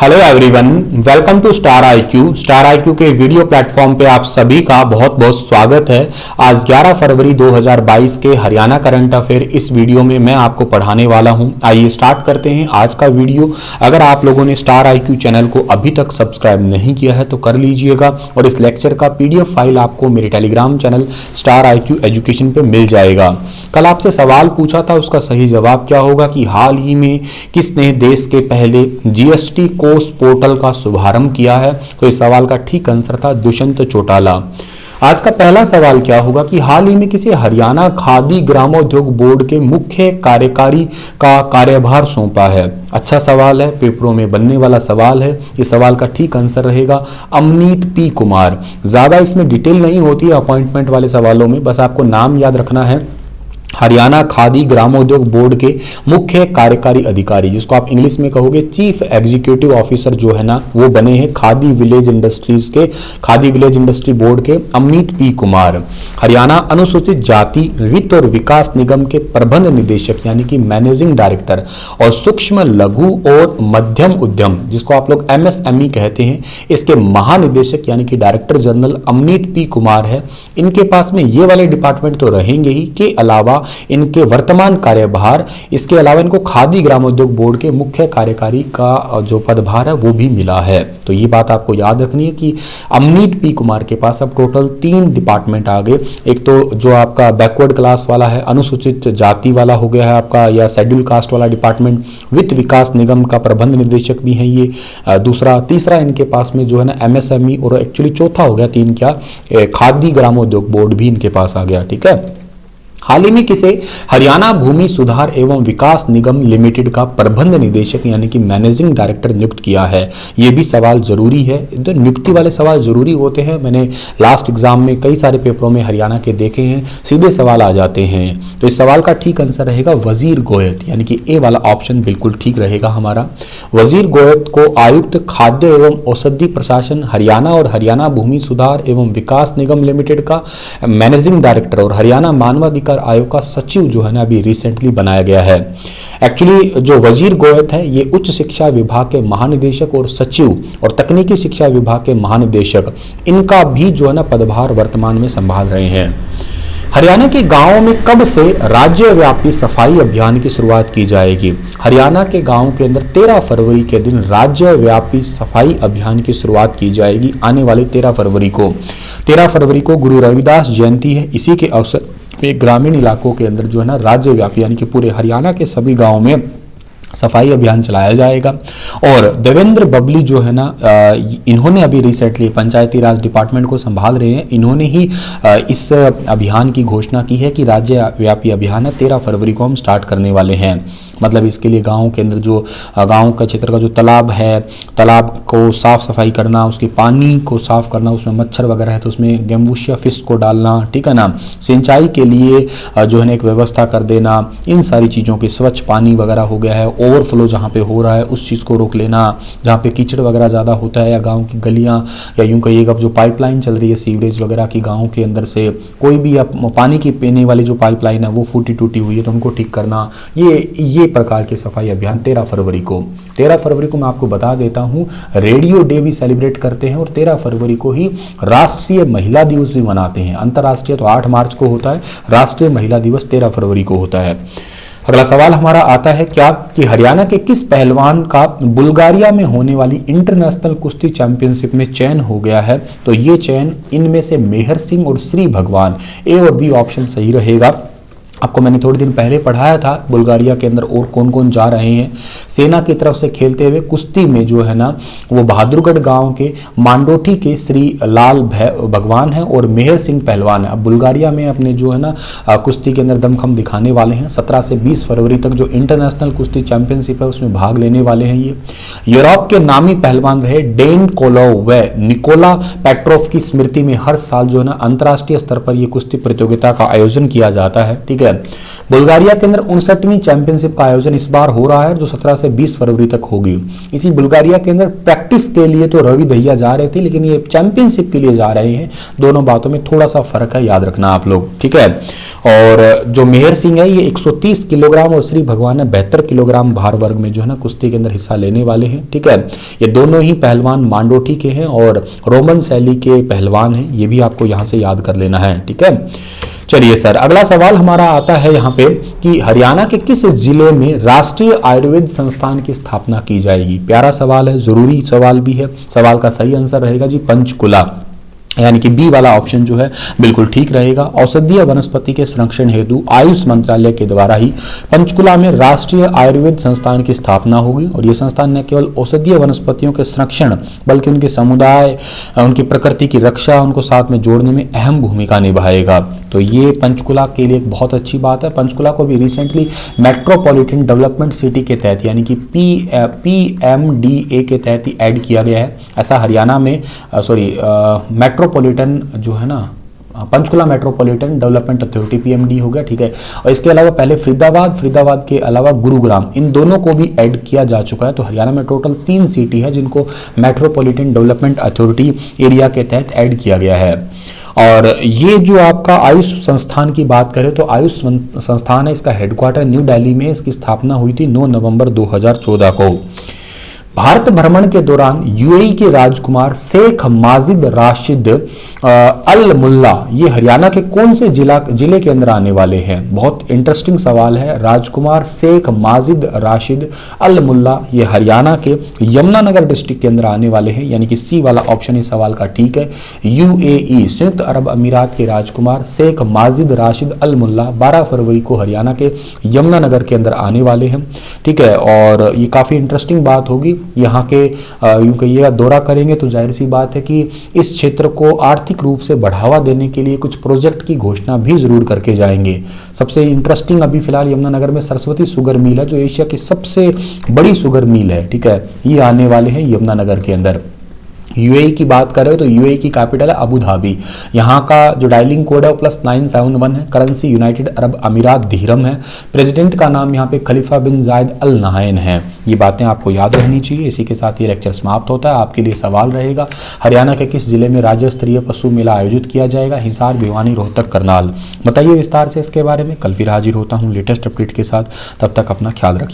Hello everyone, welcome to star IQ. Star IQ के video platform पे आप सभी का बहुत बहुत स्वागत है। आज 11 फरवरी 2022 के हरियाणा करंट अफेयर इस वीडियो में मैं आपको पढ़ाने वाला हूं। आइए स्टार्ट करते हैं आज का वीडियो। अगर आप लोगों ने स्टार आईक्यू चैनल को अभी तक सब्सक्राइब नहीं किया है तो कर लीजिएगा और इस लेक्चर का पीडीएफ फाइल आपको मेरे Telegram channel star IQ education पे मिल जाएगा। कल आपसे सवाल पूछा था, उसका सही जवाब क्या होगा कि हाल ही में किसने देश के पहले जीएसटी कोष पोर्टल का शुभारंभ किया है। तो इस सवाल का ठीक आंसर था दुष्यंत चौटाला। आज का पहला सवाल क्या होगा कि हाल ही में किसे हरियाणा खादी ग्रामोद्योग बोर्ड के मुख्य कार्यकारी का कार्यभार सौंपा है। अच्छा सवाल है, पेपरों में बनने वाला सवाल है। इस सवाल का ठीक आंसर रहेगा अमनीत पी कुमार। ज्यादा इसमें डिटेल नहीं होती है अपॉइंटमेंट वाले सवालों में, बस आपको नाम याद रखना है। हरियाणा खादी ग्रामोद्योग बोर्ड के मुख्य कार्यकारी अधिकारी, जिसको आप इंग्लिश में कहोगे चीफ एग्जीक्यूटिव ऑफिसर जो है ना, वो बने हैं खादी विलेज इंडस्ट्री बोर्ड के अमनीत पी कुमार। हरियाणा अनुसूचित जाति वित्त और विकास निगम के प्रबंध निदेशक यानी कि मैनेजिंग डायरेक्टर और सूक्ष्म लघु और मध्यम उद्यम, जिसको आप लोग एमएसएमई कहते हैं, इसके महानिदेशक यानी कि director general Amneet P Kumar है। इनके पास में ये वाले डिपार्टमेंट तो रहेंगे ही, के अलावा इनके वर्तमान कार्यभार, इसके अलावा इनको खादी ग्रामोद्योग बोर्ड के मुख्य कार्यकारी का जो पदभार है वो भी मिला है। तो ये बात आपको याद रखनी है कि अमनीत पी कुमार के पास अब टोटल 3 डिपार्टमेंट आ गए। एक तो जो आपका बैकवर्ड क्लास वाला है, अनुसूचित जाति वाला हो गया है आपका, या शेड्यूल कास्ट वाला डिपार्टमेंट, वित्त विकास निगम का प्रबंध निदेशक भी है ये दूसरा। तीसरा इनके पास में जो है ना एमएसएमई, और एक्चुअली चौथा हो गया 3 क्या, खादी ग्रामोद्योग बोर्ड भी इनके पास आ गया। ठीक है। हाल ही में किसे हरियाणा भूमि सुधार एवं विकास निगम लिमिटेड का प्रबंध निदेशक यानी कि मैनेजिंग डायरेक्टर नियुक्त किया है। यह भी सवाल जरूरी है। तो नियुक्ति वाले सवाल जरूरी होते हैं। मैंने लास्ट एग्जाम में कई सारे पेपरों में हरियाणा के देखे हैं, सीधे सवाल आ जाते हैं। तो इस सवाल का ठीक आंसर रहेगा वजीर गोयत, यानी कि ए वाला ऑप्शन बिल्कुल ठीक रहेगा हमारा। वजीर गोयत को आयुक्त खाद्य एवं औषधि प्रशासन हरियाणा और हरियाणा भूमि सुधार एवं विकास निगम लिमिटेड का मैनेजिंग डायरेक्टर और हरियाणा मानवाधिकार आयोग का सचिव जो है ना अभी रिसेंटली बनाया गया है। एक्चुअली जो वजीर गोयत है ये उच्च शिक्षा विभाग के महानिदेशक और सचिव और तकनीकी शिक्षा विभाग के महानिदेशक, इनका भी जो है ना पदभार वर्तमान में संभाल रहे हैं। हरियाणा के गांवों में कब से राज्यव्यापी सफाई अभियान की शुरुआत की जाएगी। हरियाणा के गांवों के अंदर 13 फरवरी के दिन राज्यव्यापी सफाई अभियान की शुरुआत की जाएगी। आने वाली 13 फरवरी को गुरु रविदास जयंती है। इसी के अवसर पे ग्रामीण इलाकों के अंदर जो है ना राज्यव्यापी यानी कि पूरे हरियाणा के सभी गांवों में सफाई अभियान चलाया जाएगा। और देवेंद्र बबली जो है ना, इन्होंने अभी रिसेंटली पंचायती राज डिपार्टमेंट को संभाल रहे हैं। इन्होंने ही इस अभियान की घोषणा की है कि राज्यव्यापी अभियान है 13 फरवरी को हम स्टार्ट करने वाले हैं। मतलब इसके लिए गाँव के अंदर जो गाँव का क्षेत्र का जो तालाब है, तालाब को साफ सफाई करना, उसके पानी को साफ करना, उसमें मच्छर वगैरह है तो उसमें गैम्बुशिया फिश को डालना, ठीक है ना, सिंचाई के लिए जो है ना एक व्यवस्था कर देना, इन सारी चीज़ों की, स्वच्छ पानी वगैरह हो गया है, ओवरफ्लो जहाँ पे हो रहा है उस चीज़ को रोक लेना, जहाँ पे कीचड़ वगैरह ज़्यादा होता है या गाँव की गलियाँ या यूँ कहिएगा अब जो पाइपलाइन चल रही है सीवरेज वगैरह की गाँव के अंदर से, कोई भी पानी की पीने वाली जो पाइपलाइन है वो फूटी टूटी हुई है तो उनको ठीक करना, ये प्रकार के सफाई अभियान 13 फरवरी को मैं आपको बता देता हूं रेडियो डे भी सेलिब्रेट करते हैं और 13 फरवरी को ही राष्ट्रीय महिला दिवस भी मनाते हैं। अंतर्राष्ट्रीय तो 8 मार्च को होता है, राष्ट्रीय महिला दिवस 13 फरवरी को होता है। अगला सवाल हमारा आता है क्या कि हरियाणा के किस पहलवान का बुल्गारिया में होने वाली इंटरनेशनल कुश्ती चैंपियनशिप में चयन हो गया है। तो ये चयन इनमें से मेहर सिंह और श्री भगवान, ए और बी ऑप्शन सही रहेगा। आपको मैंने थोड़े दिन पहले पढ़ाया था बुल्गारिया के अंदर और कौन कौन जा रहे हैं। सेना की तरफ से खेलते हुए कुश्ती में जो है ना वो बहादुरगढ़ गांव के मांडोठी के श्री लाल भगवान हैं और मेहर सिंह पहलवान है। अब बुल्गारिया में अपने जो है ना कुश्ती के अंदर दमखम दिखाने वाले हैं। 17 से 20 फरवरी तक जो इंटरनेशनल कुश्ती चैंपियनशिप है उसमें भाग लेने वाले हैं। ये यूरोप के नामी पहलवान रहे डेन कोलोव व निकोला पेट्रोव की स्मृति में हर साल जो है ना अंतर्राष्ट्रीय स्तर पर यह कुश्ती प्रतियोगिता का आयोजन किया जाता है। ठीक है। बुल्गारिया के अंदर 59वीं चैंपियनशिप का आयोजन इस बार हो रहा है, जो 17 से 20 फरवरी तक होगी। इसी बुल्गारिया के अंदर प्रैक्टिस के लिए तो रवि दहिया जा रहे थे, लेकिन ये चैंपियनशिप के लिए जा रहे हैं। दोनों बातों में थोड़ा सा फर्क है, याद रखना आप लोग, ठीक है। और जो मेहर सिंह है, ये 130 किलोग्राम और श्री भगवान है 72 किलोग्राम भार वर्ग में जो है ना कुश्ती के अंदर हिस्सा लेने वाले हैं, ठीक है। ये दोनों ही पहलवान मांडोठी के हैं और रोमन शैली के पहलवान हैं, ये भी आपको यहां से याद कर लेना है, ठीक है। चलिए सर, अगला सवाल हमारा आता है यहाँ पे कि हरियाणा के किस जिले में राष्ट्रीय आयुर्वेद संस्थान की स्थापना की जाएगी। प्यारा सवाल है, जरूरी सवाल भी है। सवाल का सही आंसर रहेगा जी पंचकुला, यानी कि बी वाला ऑप्शन जो है बिल्कुल ठीक रहेगा। औषधीय वनस्पति के संरक्षण हेतु आयुष मंत्रालय के द्वारा ही पंचकुला में राष्ट्रीय आयुर्वेद संस्थान की स्थापना होगी और ये संस्थान न केवल औषधीय वनस्पतियों के संरक्षण बल्कि उनके समुदाय, उनकी प्रकृति की रक्षा, उनको साथ में जोड़ने में अहम भूमिका निभाएगा। तो ये पंचकुला के लिए एक बहुत अच्छी बात है। पंचकुला को भी रिसेंटली मेट्रोपॉलिटन डेवलपमेंट सिटी के तहत यानी कि PMDA के तहत ही ऐड किया गया है। ऐसा हरियाणा में मेट्रोपॉलिटन जो है ना, Panchkula metropolitan development authority PMD हो गया, ठीक है। और इसके अलावा पहले फरीदाबाद के अलावा गुरुग्राम, इन दोनों को भी ऐड किया जा चुका है। तो हरियाणा में टोटल 3 सिटी है जिनको मेट्रोपॉलिटन डेवलपमेंट अथॉरिटी एरिया के तहत ऐड किया गया है। और ये जो आपका आयुष संस्थान की बात करें तो आयुष संस्थान है, इसका हेडक्वार्टर न्यू दिल्ली में, इसकी स्थापना हुई थी 9 नवंबर 2014 को। भारत भ्रमण के दौरान यूएई के राजकुमार शेख माजिद राशिद अल मुल्ला ये हरियाणा के कौन से जिले के अंदर आने वाले हैं। बहुत इंटरेस्टिंग सवाल है। राजकुमार शेख माजिद राशिद अल मुल्ला ये हरियाणा के यमुनानगर डिस्ट्रिक्ट के अंदर आने वाले हैं, यानी कि सी वाला ऑप्शन इस सवाल का ठीक है। यूएई संयुक्त अरब अमीरात के राजकुमार शेख माजिद राशिद अल मुल्ला 12 फरवरी को हरियाणा के यमुनानगर के अंदर आने वाले हैं, ठीक है। और ये काफी इंटरेस्टिंग बात होगी। यहाँ के यूं कहिएगा दौरा करेंगे तो जाहिर सी बात है कि इस क्षेत्र को आर्थिक रूप से बढ़ावा देने के लिए कुछ प्रोजेक्ट की घोषणा भी जरूर करके जाएंगे। सबसे इंटरेस्टिंग अभी फिलहाल यमुनानगर में सरस्वती शुगर मिल है, जो एशिया की सबसे बड़ी शुगर मिल है, ठीक है। ये आने वाले हैं यमुनानगर के अंदर। यूएई की बात करें तो यूएई की कैपिटल है अबू धाबी। यहाँ का जो डायलिंग कोड है वो +971 है। करेंसी यूनाइटेड अरब अमीरात दिरहम है। प्रेसिडेंट का नाम यहाँ पे खलीफा बिन जायद अल नहायन है। ये बातें आपको याद रहनी चाहिए। इसी के साथ ये लेक्चर समाप्त होता है। आपके लिए सवाल रहेगा, हरियाणा के किस जिले में राज्य स्तरीय पशु मेला आयोजित किया जाएगा। हिसार, भिवानी, रोहतक, करनाल। बताइए विस्तार से इसके बारे में। कल फिर हाजिर होता हूँ लेटेस्ट अपडेट के साथ। तब तक अपना ख्याल रखिए।